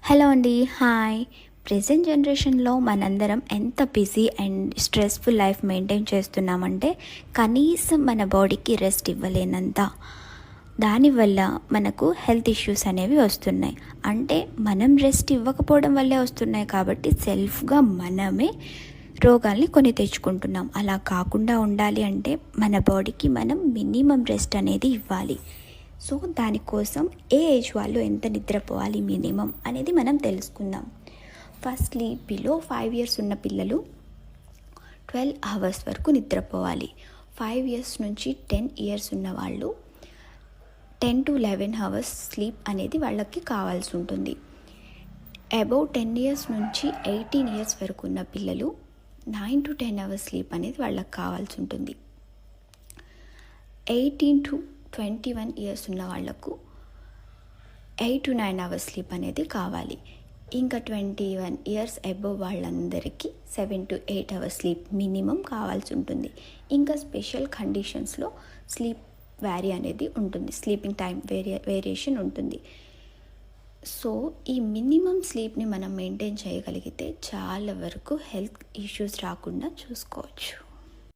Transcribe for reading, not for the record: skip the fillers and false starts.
Hello అండి, hi. Present జనరేషన్లో మనందరం ఎంత busy and stressful life maintain చేస్తున్నామంటే కనీసం మన బాడీకి రెస్ట్ ఇవ్వలేనంత. దానివల్ల మనకు హెల్త్ ఇష్యూస్ అనేవి వస్తున్నాయి. అంటే మనం రెస్ట్ ఇవ్వకపోవడం వల్లే వస్తున్నాయి కాబట్టి సెల్ఫ్గా మనమే రోగాల్ని కొని తెచ్చుకుంటున్నాం. అలా కాకుండా ఉండాలి అంటే మన బాడీకి మనం మినిమం రెస్ట్ అనేది ఇవ్వాలి. సో దానికోసం ఏ ఏజ్ వాళ్ళు ఎంత నిద్రపోవాలి మినిమం అనేది మనం తెలుసుకుందాం. ఫస్ట్లీ బిలో 5 years ఉన్న పిల్లలు 12 hours వరకు నిద్రపోవాలి. 5 years నుంచి 10 years ఉన్న వాళ్ళు 10 to 11 hours స్లీప్ అనేది వాళ్ళకి కావాల్సి ఉంటుంది. అబౌవ్ 10 years నుంచి 18 years వరకు ఉన్న పిల్లలు 9 to 10 hours స్లీప్ అనేది వాళ్ళకి కావాల్సి ఉంటుంది. 18 to 21 years ఉన్న వాళ్లకు 8 to 9 hours స్లీప్ అనేది కావాలి. ఇంకా 21 years అబోవ్ వాళ్ళందరికీ 7 to 8 hours స్లీప్ మినిమం కావాల్సి ఉంటుంది. ఇంకా స్పెషల్ కండిషన్స్లో స్లీప్ వ్యారీ అనేది ఉంటుంది, స్లీపింగ్ టైం వేరియేషన్ ఉంటుంది. సో ఈ మినిమం స్లీప్ని మనం మెయింటైన్ చేయగలిగితే చాలా వరకు హెల్త్ ఇష్యూస్ రాకుండా చూసుకోవచ్చు.